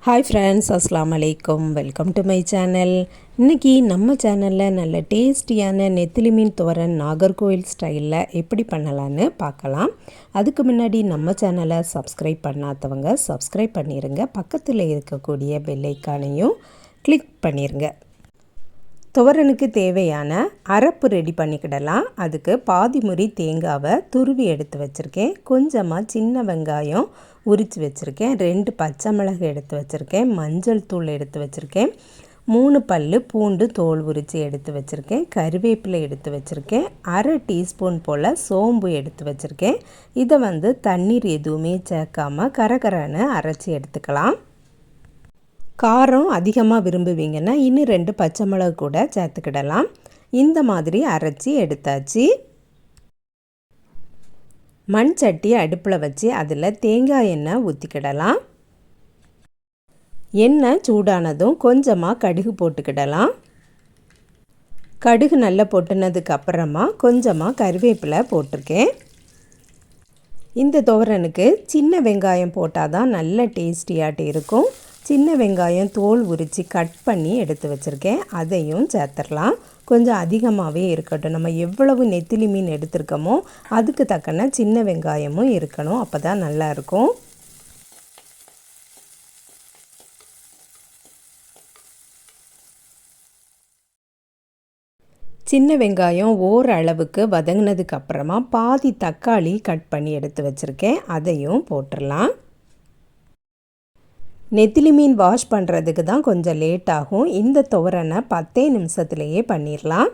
Hi friends, அஸ்ஸலாமு அலைக்கும். Welcome to my channel. இன்றைக்கி நம்ம சேனலில் நல்ல டேஸ்டியான நெத்திலி மீன் தோரன் நாகர்கோவில் ஸ்டைலில் எப்படி பண்ணலான்னு பார்க்கலாம். அதுக்கு முன்னாடி நம்ம சேனலை சப்ஸ்கிரைப் பண்ணாதவங்க சப்ஸ்கிரைப் பண்ணிடுங்க. பக்கத்தில் இருக்கக்கூடிய பெல் ஐக்கானையும் கிளிக் பண்ணிடுங்க. துவரனுக்கு தேவையான அரைப்பு ரெடி பண்ணிக்கிடலாம். அதுக்கு பாதி முறி தேங்காவை துருவி எடுத்து வச்சுருக்கேன். கொஞ்சமாக சின்ன வெங்காயம் உரித்து வச்சுருக்கேன். 2 பச்சை மிளகு எடுத்து வச்சுருக்கேன். மஞ்சள் தூள் எடுத்து வச்சுருக்கேன். 3 பல் பூண்டு தோல் உரித்து எடுத்து வச்சுருக்கேன். கருவேப்பிலை எடுத்து வச்சுருக்கேன். அரை டீஸ்பூன் போல் சோம்பு எடுத்து வச்சுருக்கேன். இதை தண்ணீர் எதுவுமே சேர்க்காமல் கரகரன்னு அரைச்சி எடுத்துக்கலாம். காரம் அதிகமாக விரும்புவீங்கன்னா இன்னும் 2 பச்சை மிளகு கூட சேர்த்துக்கிடலாம். இந்த மாதிரி அரைச்சி எடுத்தாச்சு. மண் சட்டி அடுப்பில் வச்சு அதில் தேங்காய் எண்ணெய் ஊற்றிக்கிடலாம். எண்ணெய் சூடானதும் கொஞ்சமாக கடுகு போட்டுக்கிடலாம். கடுகு நல்லா பொட்டுனதுக்கு அப்புறமா கொஞ்சமாக கருவேப்பிலை போட்டிருக்கேன். இந்த துவரனுக்கு சின்ன வெங்காயம் போட்டால் தான் நல்ல டேஸ்டியாட்டு இருக்கும். சின்ன வெங்காயம் தோல் உரித்து கட் பண்ணி எடுத்து வச்சுருக்கேன். அதையும் சேர்த்துடலாம். கொஞ்சம் அதிகமாகவே இருக்கட்டும். நம்ம எவ்வளவு நெத்திலி மீன் எடுத்துருக்கோமோ அதுக்கு தக்கன சின்ன வெங்காயமும் இருக்கணும். அப்போ தான் நல்லாயிருக்கும். சின்ன வெங்காயம் ஓரளவுக்கு வதங்கினதுக்கு அப்புறமா பாதி தக்காளி கட் பண்ணி எடுத்து வச்சுருக்கேன். அதையும் போட்டுடலாம். நெத்திலி மீன் வாஷ் பண்ணுறதுக்கு தான் கொஞ்சம் லேட் ஆகும். இந்த துவரனை 10 நிமிஷத்துலேயே பண்ணிடலாம்.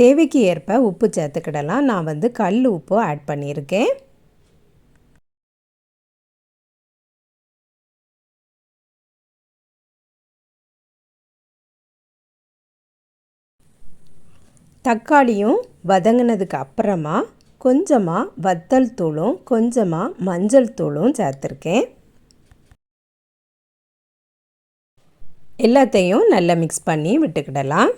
தேவைக்கு ஏற்ப உப்பு சேர்த்துக்கிடலாம். நான் கல் உப்பு ஆட் பண்ணியிருக்கேன். தக்காளியும் வதங்கினதுக்கு அப்புறமா கொஞ்சமாக வத்தல் தூளும் கொஞ்சமாக மஞ்சள் தூளும் சேர்த்துருக்கேன். எல்லாத்தையும் நல்லா மிக்ஸ் பண்ணி விட்டுக்கிடலாம்.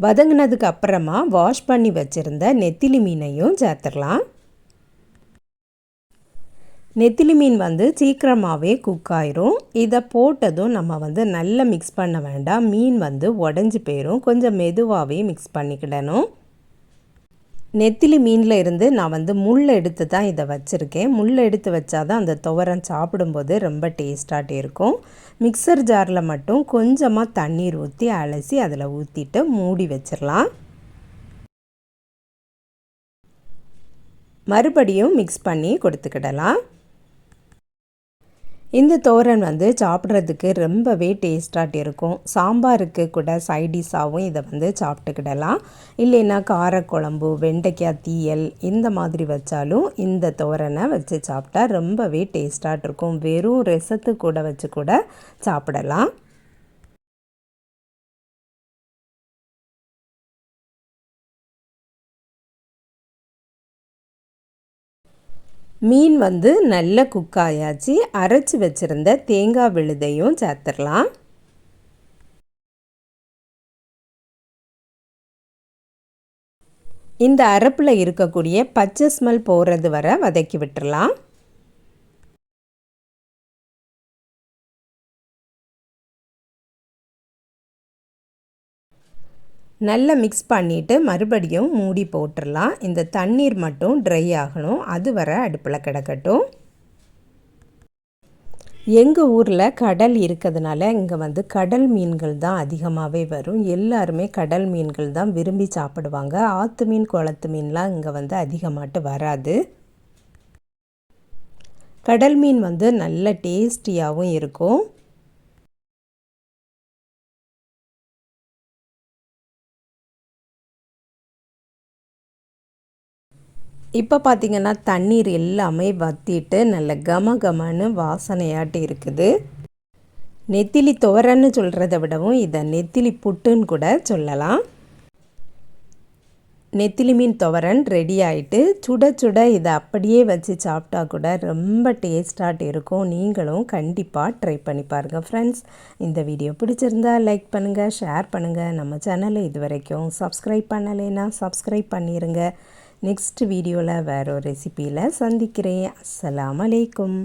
வதங்கினதுக்கு அப்புறமா வாஷ் பண்ணி வச்சுருந்த நெத்திலி மீனையும் சேர்த்துடலாம். நெத்திலி மீன் சீக்கிரமாகவே குக் ஆயிரும். இதை போட்டதும் நம்ம நல்லா மிக்ஸ் பண்ண வேண்டாம். மீன் உடஞ்சி போயிடும். கொஞ்சம் மெதுவாகவே மிக்ஸ் பண்ணிக்கிடணும். நெத்திலி மீனில் இருந்து நான் முள் எடுத்து தான் இதை வச்சுருக்கேன். முள் எடுத்து வச்சா தான் அந்த துவரன் சாப்பிடும்போது ரொம்ப டேஸ்டாகவே இருக்கும். மிக்சர் ஜாரில் மட்டும் கொஞ்சமாக தண்ணீர் ஊற்றி அலசி அதில் ஊற்றிட்டு மூடி வச்சிடலாம். மறுபடியும் மிக்ஸ் பண்ணி கொடுத்துக்கிடலாம். இந்த தோரன் சாப்பிட்றதுக்கு ரொம்பவே டேஸ்டாக இருக்கும். சாம்பாருக்கு கூட சைடிஷாகவும் இதை சாப்பிட்டுக்கிடலாம். இல்லைன்னா காரக்குழம்பு, வெண்டைக்காய் தீயல் இந்த மாதிரி வச்சாலும் இந்த தோரனை வச்சு சாப்பிட்டா ரொம்பவே டேஸ்டாக இருக்கும். வெறும் ரசத்து கூட வச்சு கூட சாப்பிடலாம். மீன் நல்ல குக் ஆயாச்சு. அரைச்சி வச்சுருந்த தேங்காய் விழுதையும் சேர்த்துடலாம். இந்த அரைப்பில் இருக்கக்கூடிய பச்சை ஸ்மெல் போகிறது வரை வதக்கி விட்டுடலாம். நல்லா மிக்ஸ் பண்ணிவிட்டு மறுபடியும் மூடி போட்டுடலாம். இந்த தண்ணீர் மட்டும் ட்ரை ஆகணும். அது வரை அடுப்பில் கிடக்கட்டும். எங்கள் ஊரில் கடல் இருக்கிறதுனால இங்கே கடல் மீன்கள் தான் அதிகமாகவே வரும். எல்லாருமே கடல் மீன்கள் தான் விரும்பி சாப்பிடுவாங்க. ஆற்று மீன், குளத்து மீன்லாம் இங்கே அதிகமாட்டு வராது. கடல் மீன் நல்ல டேஸ்டியாகவும் இருக்கும். இப்போ பார்த்திங்கன்னா தண்ணீர் எல்லாமே வற்றிட்டு நல்ல கமகமன்னு வாசனையாட்டு இருக்குது. நெத்திலி துவரன்னு சொல்கிறத விடவும் இதை நெத்திலி புட்டுன்னு கூட சொல்லலாம். நெத்திலி மீன் துவரன் ரெடி ஆகிட்டு சுட சுட இதை அப்படியே வச்சு சாப்பிட்டா கூட ரொம்ப டேஸ்டாக இருக்கும். நீங்களும் கண்டிப்பாக ட்ரை பண்ணி பாருங்கள் ஃப்ரெண்ட்ஸ். இந்த வீடியோ பிடிச்சிருந்தா லைக் பண்ணுங்கள், ஷேர் பண்ணுங்கள். நம்ம சேனலை இது வரைக்கும் சப்ஸ்கிரைப் பண்ணலைன்னா சப்ஸ்கிரைப் பண்ணிடுங்க. நெக்ஸ்ட் வீடியோவில் வேற ஒரு ரெசிபியில் சந்திக்கிறேன். அஸ்ஸலாமு அலைக்கும்.